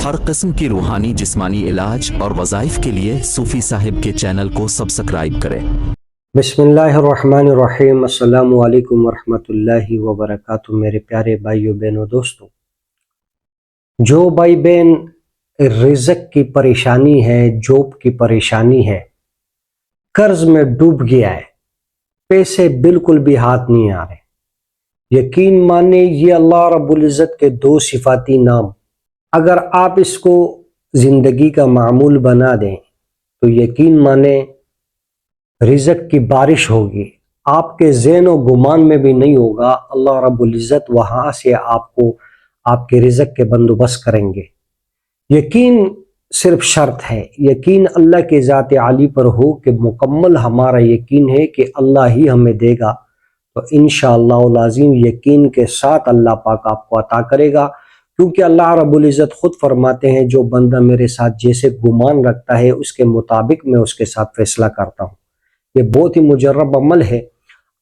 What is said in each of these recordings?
ہر قسم کی روحانی جسمانی علاج اور وظائف کے لیے صوفی صاحب کے چینل کو سبسکرائب کریں۔ بسم اللہ الرحمن الرحیم۔ السلام علیکم ورحمۃ اللہ وبرکاتہ۔ میرے پیارے بھائیوں بہنوں دوستوں، جو بھائی بہن رزق کی پریشانی ہے، جاب کی پریشانی ہے، قرض میں ڈوب گیا ہے، پیسے بالکل بھی ہاتھ نہیں آ رہے، یقین مانے یہ اللہ رب العزت کے دو صفاتی نام اگر آپ اس کو زندگی کا معمول بنا دیں تو یقین مانے رزق کی بارش ہوگی، آپ کے ذہن و گمان میں بھی نہیں ہوگا، اللہ رب العزت وہاں سے آپ کو آپ کے رزق کے بندوبست کریں گے۔ یقین صرف شرط ہے، یقین اللہ کے ذات عالی پر ہو کہ مکمل ہمارا یقین ہے کہ اللہ ہی ہمیں دے گا، تو انشاءاللہ العظیم یقین کے ساتھ اللہ پاک آپ کو عطا کرے گا، کیونکہ اللہ رب العزت خود فرماتے ہیں جو بندہ میرے ساتھ جیسے گمان رکھتا ہے اس کے مطابق میں اس کے ساتھ فیصلہ کرتا ہوں۔ یہ بہت ہی مجرب عمل ہے،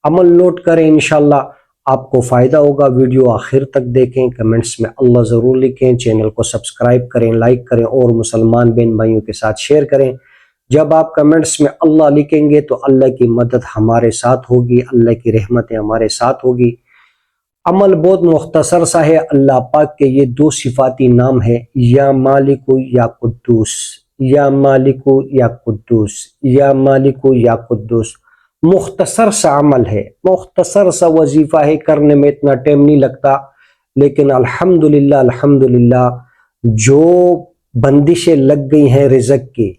عمل نوٹ کریں، انشاءاللہ آپ کو فائدہ ہوگا۔ ویڈیو آخر تک دیکھیں، کمنٹس میں اللہ ضرور لکھیں، چینل کو سبسکرائب کریں، لائک کریں اور مسلمان بہن بھائیوں کے ساتھ شیئر کریں۔ جب آپ کمنٹس میں اللہ لکھیں گے تو اللہ کی مدد ہمارے ساتھ ہوگی، اللہ کی رحمتیں ہمارے ساتھ ہوگی۔ عمل بہت مختصر سا ہے، اللہ پاک کے یہ دو صفاتی نام ہے، یا مالک یا قدوس، یا مالک یا قدوس، یا مالک یا قدوس۔ مختصر سا عمل ہے، مختصر سا وظیفہ ہے، کرنے میں اتنا ٹائم نہیں لگتا، لیکن الحمدللہ جو بندشیں لگ گئی ہیں رزق کی،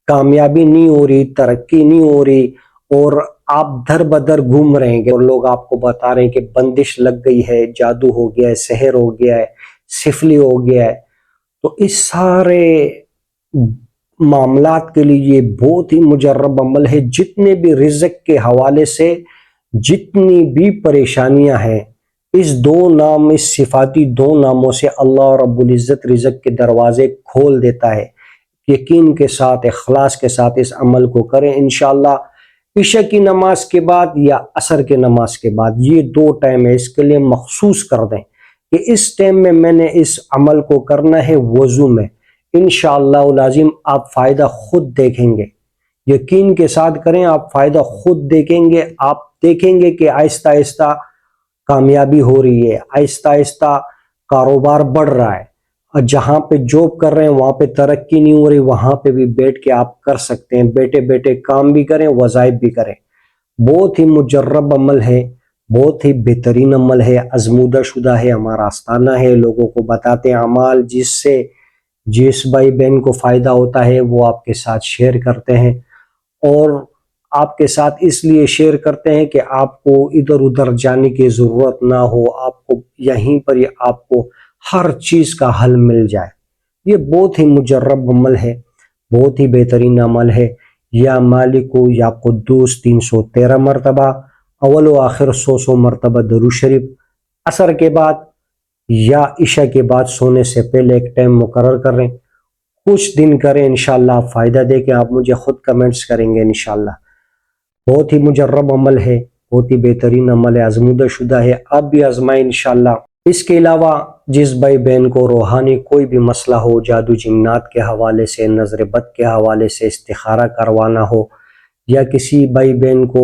کامیابی نہیں ہو رہی، ترقی نہیں ہو رہی، اور آپ در بدر گھوم رہے ہیں اور لوگ آپ کو بتا رہے ہیں کہ بندش لگ گئی ہے، جادو ہو گیا ہے، سحر ہو گیا ہے، سفلی ہو گیا ہے، تو اس سارے معاملات کے لیے یہ بہت ہی مجرب عمل ہے۔ جتنے بھی رزق کے حوالے سے جتنی بھی پریشانیاں ہیں، اس دو نام، اس صفاتی دو ناموں سے اللہ رب العزت رزق کے دروازے کھول دیتا ہے۔ یقین کے ساتھ، اخلاص کے ساتھ اس عمل کو کریں، انشاءاللہ عشاء کی نماز کے بعد یا عصر کے نماز کے بعد، یہ دو ٹائم ہے، اس کے لیے مخصوص کر دیں کہ اس ٹائم میں نے اس عمل کو کرنا ہے وضو میں، انشاءاللہ العظیم آپ فائدہ خود دیکھیں گے۔ یقین کے ساتھ کریں، آپ فائدہ خود دیکھیں گے، آپ دیکھیں گے کہ آہستہ آہستہ کامیابی ہو رہی ہے، آہستہ آہستہ کاروبار بڑھ رہا ہے، اور جہاں پہ جاب کر رہے ہیں وہاں پہ ترقی نہیں ہو رہی، وہاں پہ بھی بیٹھ کے آپ کر سکتے ہیں، بیٹھے بیٹھے کام بھی کریں، وظائف بھی کریں۔ بہت ہی مجرب عمل ہے، بہت ہی بہترین عمل ہے، آزمودہ شدہ ہے، ہمارا آستانہ ہے، لوگوں کو بتاتے ہیں اعمال، جس بھائی بہن کو فائدہ ہوتا ہے وہ آپ کے ساتھ شیئر کرتے ہیں، اور آپ کے ساتھ اس لیے شیئر کرتے ہیں کہ آپ کو ادھر ادھر جانے کی ضرورت نہ ہو، آپ کو یہیں پر ہی آپ کو ہر چیز کا حل مل جائے۔ یہ بہت ہی مجرب عمل ہے، بہت ہی بہترین عمل ہے۔ یا مالک یا قدوس 313 مرتبہ، اول و آخر 100 مرتبہ درود شریف، عصر کے بعد یا عشاء کے بعد سونے سے پہلے ایک ٹائم مقرر کریں، کچھ دن کریں، انشاءاللہ آپ فائدہ دے کے آپ مجھے خود کمنٹس کریں گے انشاءاللہ۔ بہت ہی مجرب عمل ہے، بہت ہی بہترین عمل ہے، آزمودہ شدہ ہے، آپ بھی آزمائیں انشاءاللہ۔ اس کے علاوہ جس بھائی بہن کو روحانی کوئی بھی مسئلہ ہو، جادو جنات کے حوالے سے، نظر بد کے حوالے سے استخارہ کروانا ہو، یا کسی بھائی بہن کو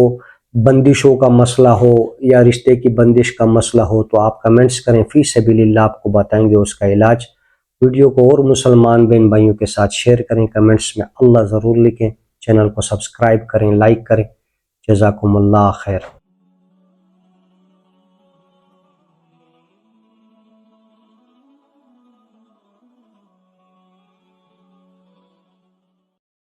بندشوں کا مسئلہ ہو یا رشتے کی بندش کا مسئلہ ہو، تو آپ کمنٹس کریں، فی سبیل اللہ آپ کو بتائیں گے اس کا علاج۔ ویڈیو کو اور مسلمان بہن بھائیوں کے ساتھ شیئر کریں، کمنٹس میں اللہ ضرور لکھیں، چینل کو سبسکرائب کریں، لائک کریں۔ جزاکم اللہ خیر۔